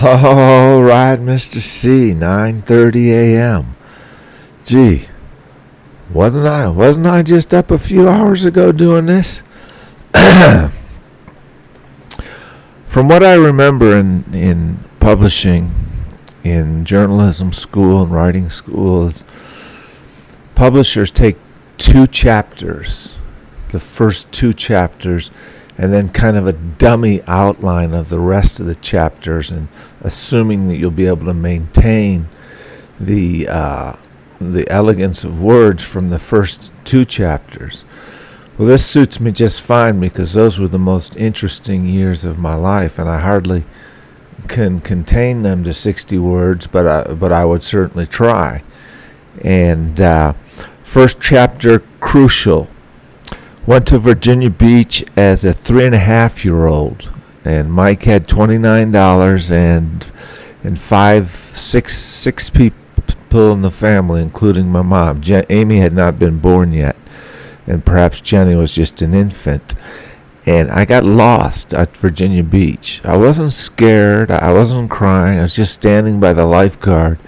All right, Mr. C, 9:30 a.m. Gee, wasn't I just up a few hours ago doing this? From what I remember in publishing, in journalism school and writing schools, publishers take two chapters, the first two chapters, and then kind of a dummy outline of the rest of the chapters, and assuming that you'll be able to maintain the elegance of words from the first two chapters. Well, this suits me just fine because those were the most interesting years of my life, and I hardly can contain them to 60 words, but I would certainly try. And first chapter, crucial. Went to Virginia Beach as a 3.5-year-old, and Mike had $29 and six people in the family, including my mom. Amy had not been born yet, and perhaps Jenny was just an infant. And I got lost at Virginia Beach. I wasn't scared. I wasn't crying. I was just standing by the lifeguard.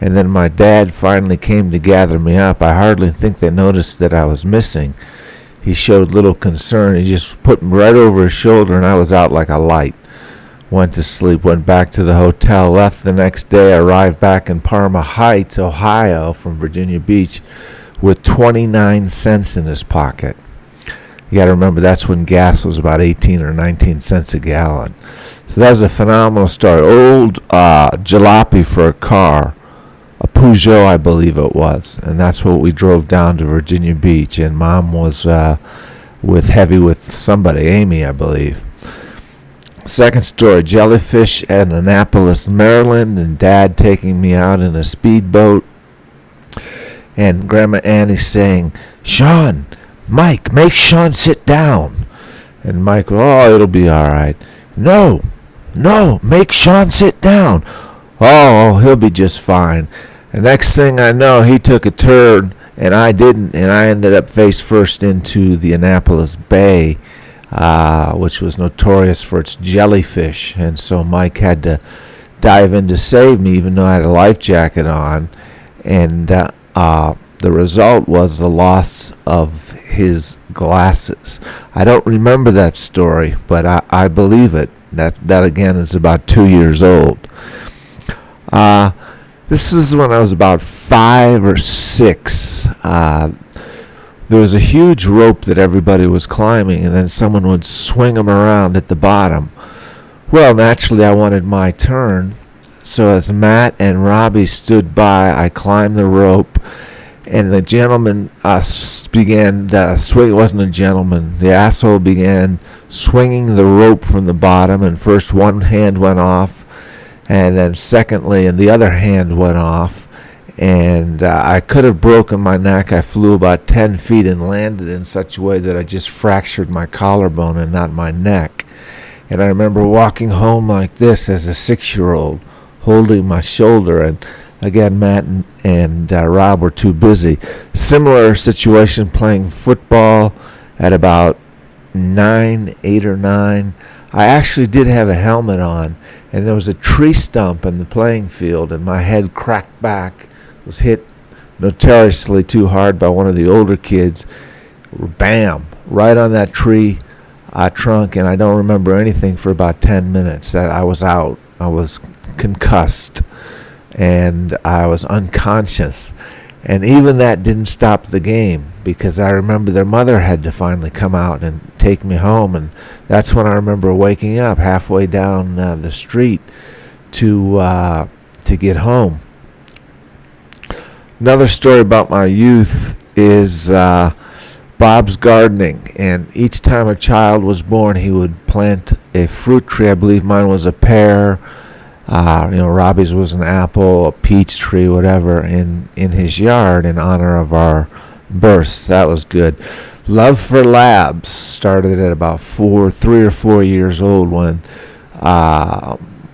And then my dad finally came to gather me up. I hardly think they noticed that I was missing. He showed little concern. He just put me right over his shoulder, and I was out like a light. Went to sleep, went back to the hotel, left the next day, arrived back in Parma Heights, Ohio, from Virginia Beach, with 29 cents in his pocket. You got to remember, that's when gas was about 18 or 19 cents a gallon. So that was a phenomenal story. Old jalopy for a car. A Peugeot, I believe it was, and that's what we drove down to Virginia Beach. And Mom was with somebody, Amy, I believe. Second story: jellyfish at Annapolis, Maryland, and Dad taking me out in a speedboat, and Grandma Annie saying, "Sean, Mike, make Sean sit down." And Mike, "Oh, it'll be all right." No, make Sean sit down. "Oh, he'll be just fine." The next thing I know, he took a turn, and I didn't, and I ended up face first into the Annapolis Bay, which was notorious for its jellyfish. And so Mike had to dive in to save me, even though I had a life jacket on. And the result was the loss of his glasses. I don't remember that story, but I believe it. That again is about 2 years old. This is when I was about 5 or 6. There was a huge rope that everybody was climbing, and then someone would swing them around at the bottom. Well, naturally, I wanted my turn. So as Matt and Robbie stood by, I climbed the rope, and the gentleman began swing. It wasn't a gentleman. The asshole began swinging the rope from the bottom, and first one hand went off, and then secondly, and the other hand went off, and I could have broken my neck. I flew about 10 feet and landed in such a way that I just fractured my collarbone and not my neck. And I remember walking home like this as a 6-year-old, holding my shoulder, and again, Matt and Rob were too busy. Similar situation playing football at about 8 or 9. I actually did have a helmet on, and there was a tree stump in the playing field, and my head cracked back, was hit notoriously too hard by one of the older kids. Bam! Right on that tree trunk, and I don't remember anything for about 10 minutes. I was out. I was concussed, and I was unconscious. And even that didn't stop the game, because I remember their mother had to finally come out and take me home, and that's when I remember waking up halfway down the street to get home. Another story about my youth is Bob's gardening, and each time a child was born, he would plant a fruit tree. I believe mine was a pear. Robbie's was an apple, a peach tree, whatever, in his yard in honor of our births. That was good. Love for labs started at about 3 or 4 years old when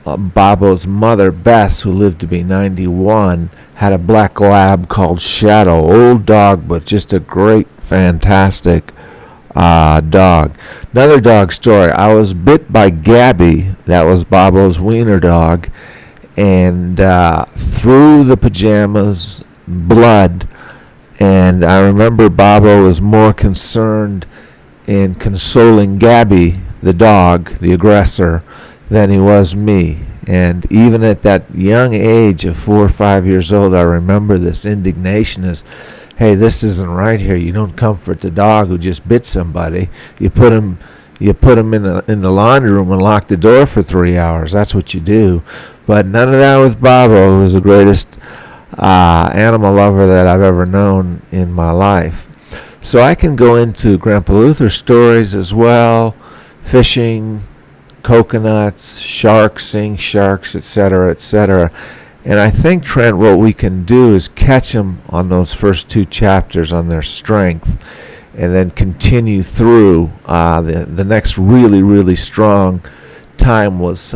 Bobo's mother, Bess, who lived to be 91, had a black lab called Shadow. Old dog, but just a great, fantastic dog. Another dog story. I was bit by Gabby. That was Bobo's wiener dog. And through the pajamas, blood. And I remember Bobo was more concerned in consoling Gabby, the dog, the aggressor, than he was me. And even at that young age of 4 or 5 years old, I remember this indignation as, hey, this isn't right here. You don't comfort the dog who just bit somebody. You put him in the laundry room and lock the door for 3 hours. That's what you do. But none of that with Bobo, who was the greatest animal lover that I've ever known in my life. So I can go into Grandpa Luther's stories as well, fishing, coconuts, sharks, seeing sharks, etc., etc. And I think, Trent, what we can do is catch them on those first 2 chapters on their strength, and then continue through. The next really, really strong time was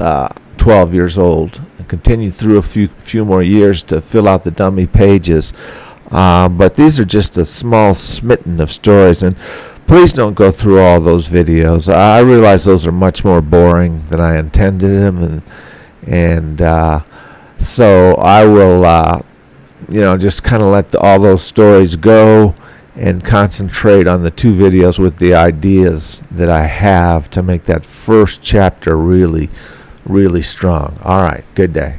12 years old. And continue through a few more years to fill out the dummy pages. But these are just a small smitten of stories, and please don't go through all those videos. I realize those are much more boring than I intended them, and so I will, just kind of let all those stories go and concentrate on the 2 videos with the ideas that I have to make that first chapter really, really strong. All right, good day.